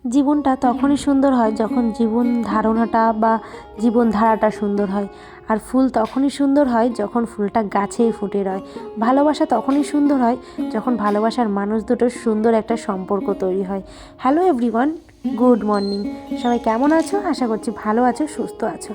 জীবনটা তখনই সুন্দর হয় যখন জীবন ধারণাটা বা জীবনধারাটা সুন্দর হয়। আর ফুল তখনই সুন্দর হয় যখন ফুলটা গাছেই ফুটে রয়। ভালোবাসা তখনই সুন্দর হয় যখন ভালোবাসার মানুষ দুটোর সুন্দর একটা সম্পর্ক তৈরি হয়। Hello everyone, good morning. সবাই কেমন আছো? আশা করছি ভালো আছো, সুস্থ আছো।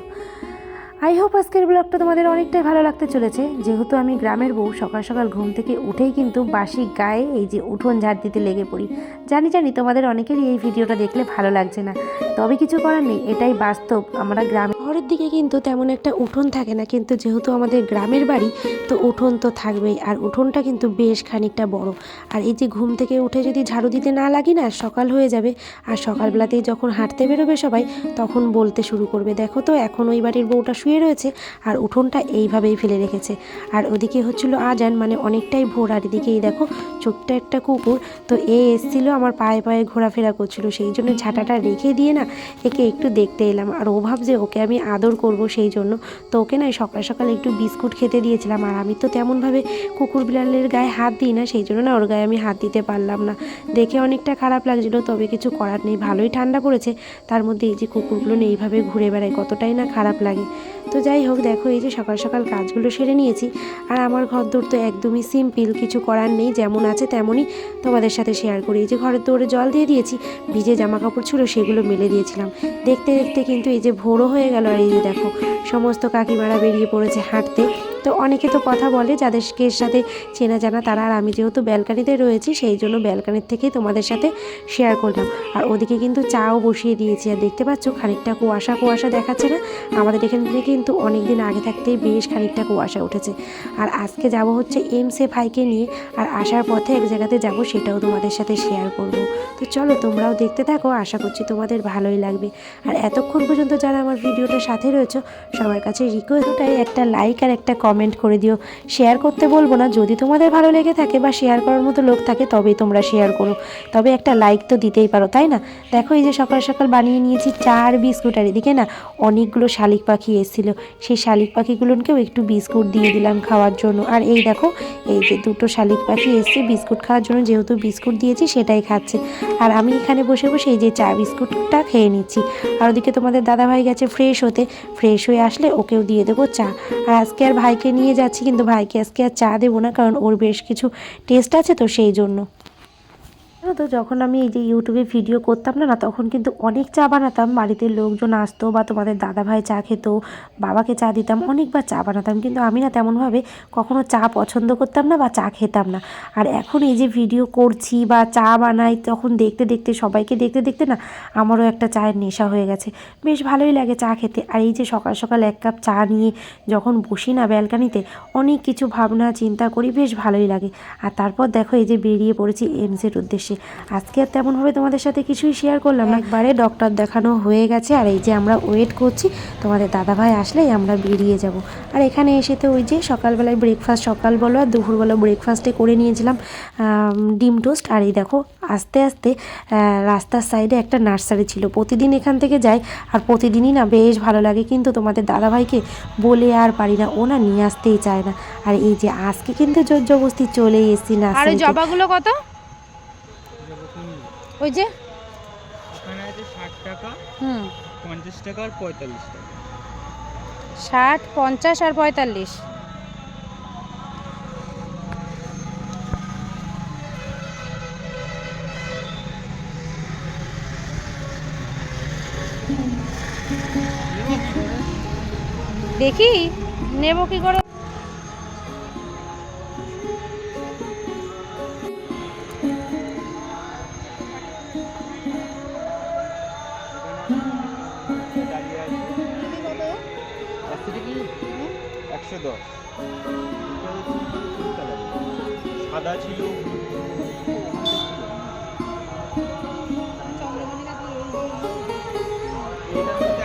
আই হোপ আজকের ব্লগটা তোমাদের অনেকটাই ভালো লাগতে চলেছে। যেহেতু আমি গ্রামের বউ, সকাল সকাল ঘুম থেকে উঠেই কিন্তু বাসি গায়ে এই যে উঠোন ঝাড় দিতে লেগে পড়ি। জানি তোমাদের অনেকেরই এই ভিডিওটা দেখলে ভালো লাগছে না, তবে কিছু করার নেই, এটাই বাস্তব। আমরা শহরের দিকে কিন্তু তেমন একটা উঠোন থাকে না, কিন্তু যেহেতু আমাদের গ্রামের বাড়ি তো উঠোন তো থাকবেই। আর উঠোনটা কিন্তু বেশ খানিকটা বড়। আর এই যে ঘুম থেকে উঠে যদি ঝাড়ু দিতে না লাগি না, সকাল হয়ে যাবে। আর সকালবেলাতেই যখন হাঁটতে বেরোবে সবাই, তখন বলতে শুরু করবে, দেখো তো এখন ওই বাড়ির বউটা শুয়ে রয়েছে আর উঠোনটা এইভাবেই ফেলে রেখেছে। আর ওদিকে হচ্ছিল আজান, মানে অনেকটাই ভোর। আর এদিকে এই দেখো ছোট্ট একটা কুকুর, তো এসেছিলো আমার পায়ে পায়ে ঘোরাফেরা করছিল, সেই জন্য ঝাঁটাটা রেখে দিয়ে না একে একটু দেখতে এলাম। আর ও ভাবছে ওকে আমি আদর করব, সেই জন্য তো ওকে না সকাল সকাল একটু বিস্কুট খেতে দিয়েছিলাম। আর আমি তো তেমনভাবে কুকুর বিড়ালের গায়ে হাত দিই না, সেই জন্য না ওর গায়ে আমি হাত দিতে পারলাম না। দেখে অনেকটা খারাপ লাগছিল, তবে কিছু করার নেই। ভালোই ঠান্ডা পড়েছে, তার মধ্যে এই যে কুকুরগুলো এইভাবে ঘুরে বেড়ায়, কতটাই না খারাপ লাগে। তো যাই হোক, দেখো এই যে সকাল সকাল কাজগুলো সেরে নিয়েছি। আর আমার ঘরদোর তো একদমই সিম্পল, কিছু করার নেই, যেমন আছে তেমনই তোমাদের সাথে শেয়ার করি। এই যে ঘরের দৌড়ে জল দিয়ে দিয়েছি, ভিজে জামা কাপড় ছিল সেগুলো মেলে দিয়েছিলাম। দেখতে দেখতে কিন্তু এই যে ভোরও হয়ে গেল। আর এই যে দেখো সমস্ত কাকিমারা বেরিয়ে পড়েছে হাঁটতে। তো অনেকে তো কথা বলে যাদেরকে সাথে চেনা জানা তারা, আর আমি যেহেতু ব্যালকানিতে রয়েছি সেই জন্য ব্যালকানির থেকেই তোমাদের সাথে শেয়ার করলাম। আর ওদিকে কিন্তু চাও বসিয়ে দিয়েছি। আর দেখতে পাচ্ছ খানিকটা কুয়াশা কুয়াশা দেখাচ্ছে না? আমাদের এখান থেকে কিন্তু অনেক দিন আগে থাকতেই বেশ খানিকটা কুয়াশা উঠেছে। আর আজকে যাব হচ্ছে এমসে ভাইকে নিয়ে, আর আসার পথে এক জায়গাতে যাব, সেটাও তোমাদের সাথে শেয়ার করব। তো চলো তোমরাও দেখতে থাকো, আশা করছি তোমাদের ভালোই লাগবে। আর এতক্ষণ পর্যন্ত যারা আমার ভিডিওটার সাথে রয়েছে সবার কাছে রিকোয়েস্টটাই একটা লাইক আর একটা কমেন্ট করে দিও। শেয়ার করতে বলবো না, যদি তোমাদের ভালো লেগে থাকে বা শেয়ার করার মতো লোক থাকে তবেই তোমরা শেয়ার করো, তবে একটা লাইক তো দিতেই পারো, তাই না? দেখো এই যে সকাল সকাল বানিয়ে নিয়েছি চা আর বিস্কুট। আর এদিকে না অনেকগুলো শালিক পাখি এসেছিলো, সেই শালিক পাখিগুলোকেও একটু বিস্কুট দিয়ে দিলাম খাওয়ার জন্য। আর এই দেখো এই যে দুটো শালিক পাখি এসছে বিস্কুট খাওয়ার জন্য, যেহেতু বিস্কুট দিয়েছি সেটাই খাচ্ছে। আর আমি এখানে বসে বসে এই যে চা বিস্কুটটা খেয়ে নিচ্ছি। আর ওদিকে তোমাদের দাদাভাই গেছে ফ্রেশ হতে, ফ্রেশ হয়ে আসলে ওকেও দিয়ে দেবো চা। আর আজকে আর ভাইকে নিয়ে যাচ্ছি, কিন্তু ভাইকে আজকে আর চা দেবো না, কারণ ওর বেশ কিছু টেস্ট আছে তো সেই জন্য। তো যখন আমি এই যে ইউটিউবে ভিডিও করতাম না, তখন কিন্তু অনেক চা বানাতাম, বাড়িতে লোকজন আসতো বা তোমাদের দাদাভাই চা খেত, বাবাকে চা দিতাম, অনেকবার চা বানাতাম, কিন্তু আমি না তেমনভাবে কখনো চা পছন্দ করতাম না বা চা খেতাম না। আর এখন এই যে ভিডিও করছি বা চা বানাই, তখন দেখতে দেখতে সবাইকে দেখতে দেখতে না আমারও একটা চায়ের নেশা হয়ে গেছে, বেশ ভালোই লাগে চা খেতে। আর এই যে সকাল সকাল এক কাপ চা নিয়ে যখন বসি না ব্যালকানিতে, অনেক কিছু ভাবনা চিন্তা করি, বেশ ভালোই লাগে। আর তারপর দেখো এই যে বেরিয়ে পড়েছি এমসের উদ্দেশ্যে। আজকে আর তেমনভাবে তোমাদের সাথে কিছুই শেয়ার করলাম না, একবারে ডক্টর দেখানো হয়ে গেছে। আর এই যে আমরা ওয়েট করছি তোমাদের দাদাভাই আসলেই আমরা বেরিয়ে যাব। আর এখানে এসে তো ওই যে সকালবেলায় ব্রেকফাস্ট, সকাল বলো আর দুপুরবেলা ব্রেকফাস্টে করে নিয়েছিলাম ডিম টোস্ট। আর এই দেখো আস্তে আস্তে রাস্তার সাইডে একটা নার্সারি ছিল, প্রতিদিন এখান থেকে যাই আর প্রতিদিনই না বেশ ভালো লাগে, কিন্তু তোমাদের দাদাভাইকে বলে আর পারি না, ও না নিয়ে আসতেই চায় না। আর এই যে আজকে কিন্তু জোর জবরদস্তি চলেই এসেছি নার্সারিতে। আর জবাগুলো কত? ওই যে ওখানে আছে 60 টাকা, 50 টাকা আর 45 টাকা। 60, 50 আর 45। দেখি নেব কি করে। সাদা ছিল,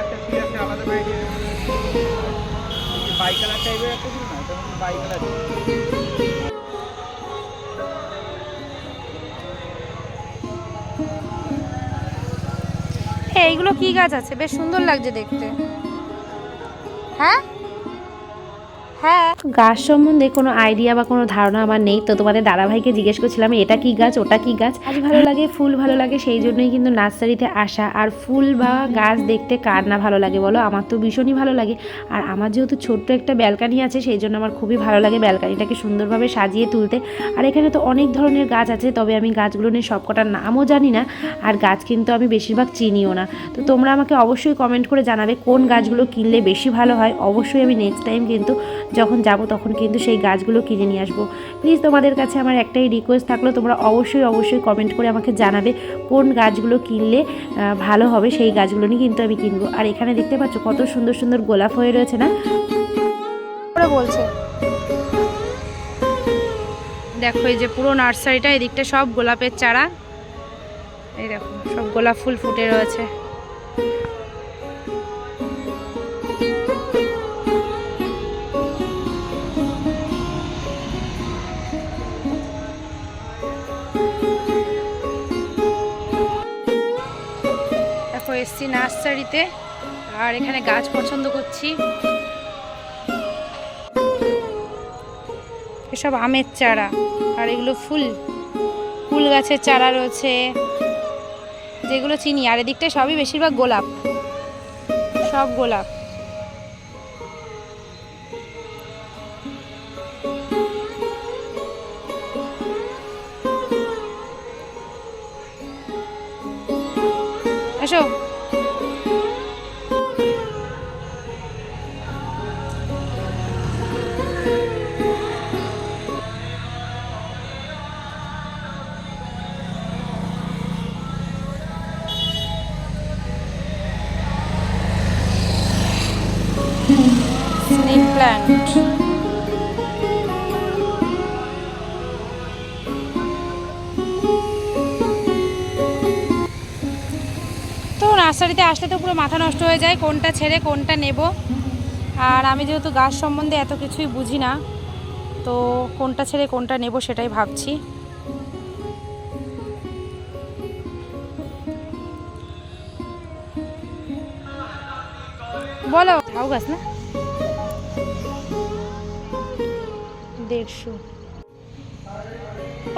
একটা ছিল একটা আলাদা ব্র্যান্ডের, বাই কালার টাইপের একটা ছিল না, এটা হচ্ছে বাই কালার। এইগুলো কি গাছ আছে? বেশ সুন্দর লাগছে দেখতে। হ্যাঁ হ্যাঁ, গাছ সম্বন্ধে কোনো আইডিয়া বা কোনো ধারণা আমার নেই, তো তোমাদের দাদাভাইকে জিজ্ঞেস করছিলাম এটা কি গাছ ওটা কি গাছ। গাছ ভালো লাগে, ফুল ভালো লাগে, সেই জন্যই কিন্তু নার্সারিতে আসা। আর ফুল বা গাছ দেখতে কার না ভালো লাগে বলো, আমার তো ভীষণই ভালো লাগে। আর আমার যেহেতু ছোট্ট একটা ব্যালকানি আছে, সেই জন্য আমার খুবই ভালো লাগে ব্যালকানিটাকে সুন্দরভাবে সাজিয়ে তুলতে। আর এখানে তো অনেক ধরনের গাছ আছে, তবে আমি গাছগুলো নিয়ে সবকটার নামও জানি না, আর গাছ কিন্তু আমি বেশিরভাগ চিনিও না। তো তোমরা আমাকে অবশ্যই কমেন্ট করে জানাবে কোন গাছগুলো কিনলে বেশি ভালো হয়। অবশ্যই আমি নেক্সট টাইম কিন্তু যখন যাব তখন কিন্তু সেই গাছগুলো কিনে নিয়ে আসবো। প্লিজ তোমাদের কাছে আমার একটাই রিকোয়েস্ট থাকলো, তোমরা অবশ্যই কমেন্ট করে আমাকে জানাবে কোন গাছগুলো কিনলে ভালো হবে, সেই গাছগুলো নিয়ে কিন্তু আমি কিনবো। আর এখানে দেখতে পাচ্ছ কত সুন্দর সুন্দর গোলাপ হয়ে রয়েছে না, বলছে দেখো এই যে পুরো নার্সারিটা, এদিকটা সব গোলাপের চারা, এই দেখো সব গোলাপ ফুল ফুটে রয়েছে। দেখো এসছি নার্সারিতে, আর এখানে গাছ পছন্দ করছি। এসব আমের চারা, আর এগুলো ফুল গাছের চারা রয়েছে যেগুলো চিনি। আর এদিকটায় সবই বেশিরভাগ গোলাপ, সব গোলাপ। আসো, স্নেক প্ল্যান্ট। তো নার্সারিতে আসলে তো পুরো মাথা নষ্ট হয়ে যায় কোনটা ছেড়ে কোনটা নেব। আর আমি যেহেতু গাছ সম্বন্ধে এত কিছুই বুঝি না, তো কোনটা ছেড়ে কোনটা নেব সেটাই ভাবছি। বলো, ঝাউ গাছ না 150।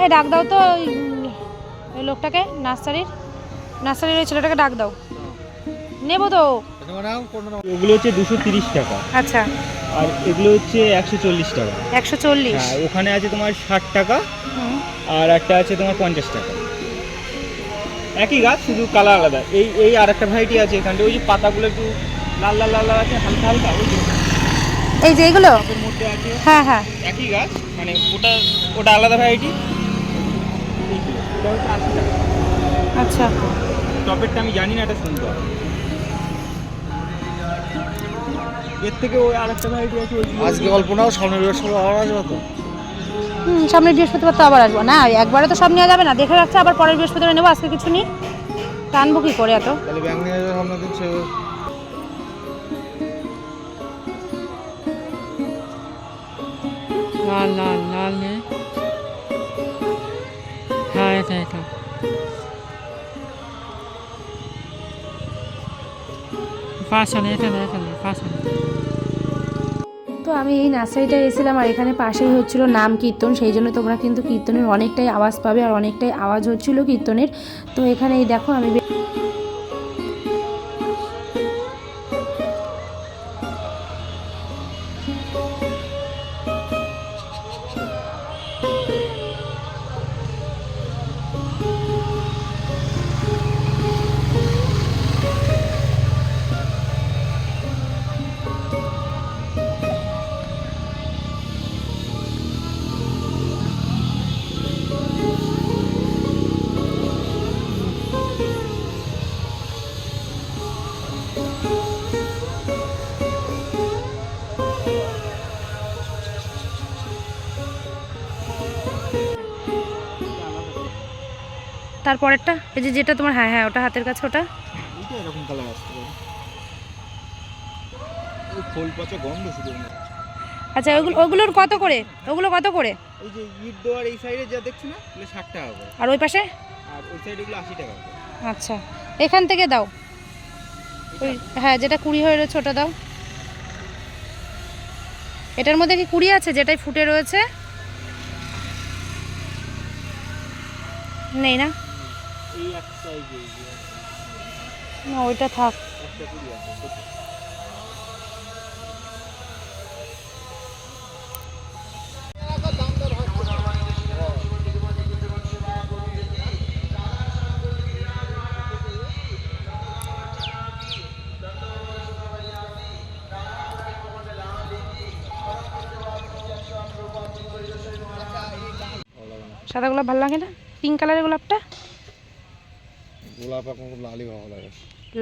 এই ডাক দাও তো ওই লোকটাকে, নার্সারির ওই ছেলেটাকে ডাক দাও, নেবো তো। ওগুলো হচ্ছে 230 টাকা। আচ্ছা, আর এগুলো হচ্ছে 140 টাকা। 140। হ্যাঁ, ওখানে আছে তোমার 60 টাকা, আর একটা আছে তোমার 50 টাকা। একই গাছ, শুধু কালার আলাদা। এই আর একটা ভ্যারাইটি আছে এখানটা, ওই যে পাতাগুলো একটু লাল লাল লাল লাল আছে, হালকা হালকা, ওই যে এই যে এগুলো টবের মধ্যে আছে। হ্যাঁ হ্যাঁ, একই গাছ, মানে ওটা আলাদা ভ্যারাইটি। এটা হচ্ছে 80 টাকা। আচ্ছা, টপেরটা আমি জানি না, এটা শুনতে হবে। এর থেকে ওই আরেকটা ভ্যারাইটি আছে। আজকে অল্প নাও, সামনের বৃহস্পতিবার আবার আসবে তো। সামনের বৃহস্পতিবার তো আবার আসবো না, একবারে তো সব নেওয়া যাবে না, দেখে রাখছে আবার পরের বৃহস্পতিবার নেবো। আজকে কিছু নিই, টানবো কি করে এত। তাহলে ব্যাংক নিয়ে যাবে সামনের দিন, সে লাল নেই। হ্যাঁ, এটা তো আমি এই নার্সারিটায় এসেছিলাম, আর এখানে পাশেই হচ্ছিল নাম কীর্তন, সেই জন্য তোমরা কিন্তু কীর্তনের অনেকটাই আওয়াজ পাবে, আর অনেকটাই আওয়াজ হচ্ছিল কীর্তনের। তো এখানে এই দেখো আমি তারপরেরটা এই যে যেটা তোমার, হ্যাঁ হ্যাঁ ওটা হাতের কাছে, ওটা এটা এরকম কালার আসতে পারে। ওই ফুল পচা গন্ধ শুধু। আচ্ছা, ওগুলোর কত করে, ওগুলো কত করে? এই যে ইট দেওয়ার এই সাইডে যা দেখছো না, এগুলো 60 টাকা করে। আর ওই পাশে? আর ওই সাইডে এগুলো 80 টাকা করে। আচ্ছা, এখান থেকে দাও ওই, হ্যাঁ যেটা 20 হয়ে রয়েছে ওটা দাও। এটার মধ্যে কি কুড়ি আছে যেটাই ফুটে রয়েছে? নেই না? এই একটাই না ওইটা থাক। একটা কুড়ি আছে। সাদা গোলাপ ভালো লাগে না? পিঙ্ক কালারের গোলাপটা? গোলাপ এখন লালই ভালো লাগে।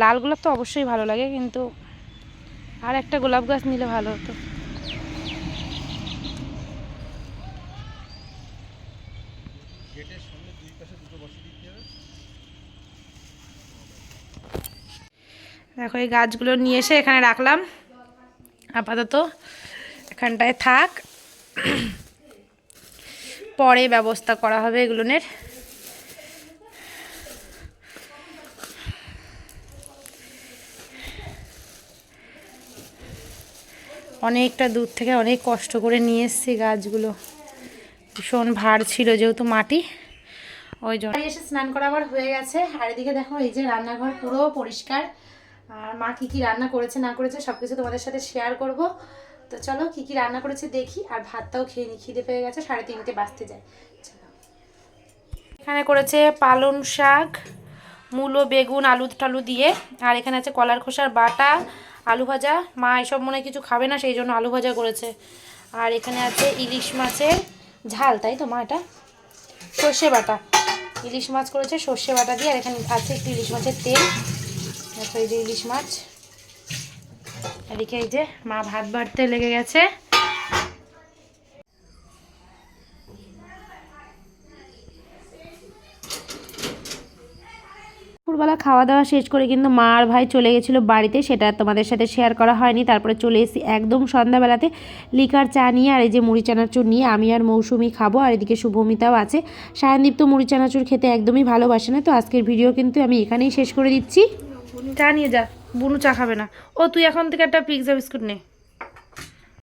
লাল গোলাপ তো অবশ্যই ভালো লাগে, কিন্তু আর একটা গোলাপ গাছ নিলে ভালো হতো। দেখো এই গাছগুলো নিয়ে এসে এখানে রাখলাম, আপাতত এখানটায় থাক, পরে ব্যবস্থা করা হবে এগুলোনের। অনেকটা দূর থেকে অনেক কষ্ট করে নিয়ে এসেছি গাছগুলো, ভীষণ ভার ছিল যেহেতু মাটি, ওই জন্য। এসে স্নান করা আবার হয়ে গেছে, আর এদিকে দেখো এই যে রান্নাঘর পুরো পরিষ্কার, আর মা কী কী রান্না করেছে না করেছে সব কিছু তোমাদের সাথে শেয়ার করব। তো চলো কী কী রান্না করেছে দেখি, আর ভাতটাও খেয়ে নিই, খিদে পেয়ে গেছে, 3:30 বাজতে যায়। এখানে করেছে পালং শাক, মূলো, বেগুন, আলু টালু দিয়ে, আর এখানে আছে কলার খোসার বাটা, আলু ভাজা। মা এসব মনে হয় কিছু খাবে না, সেই জন্য আলু ভাজা করেছে। আর এখানে আছে ইলিশ মাছের ঝাল, তাই তো মা? এটা সর্ষে বাটা, ইলিশ মাছ করেছে সর্ষে বাটা দিয়ে। আর এখানে আছে একটু ইলিশ মাছের তেল। দেখো এই যে ইলিশ মাছ। এদিকে এই যে মা ভাত বাড়তে লেগে গেছে। দুপুরবেলা খাওয়া দাওয়া শেষ করে কিন্তু মা আর ভাই চলে গেছিলো বাড়িতে, সেটা তোমাদের সাথে শেয়ার করা হয়নি। তারপরে চলে এসেছি একদম সন্ধ্যাবেলাতে লিকার চা নিয়ে, আর এই যে মুড়ি চানাচুর নিয়ে আমি আর মৌসুমি খাবো, আর এদিকে শুভমিতাও আছে। সায়নদীপ তো মুড়ি চানাচুর খেতে একদমই ভালোবাসে না, তো আজকের ভিডিও কিন্তু আমি এখানেই শেষ করে দিচ্ছি। চা নিয়ে যা, বুনু চা খাবে না। ও তুই এখন থেকে একটা পিৎজা বিস্কুট নে।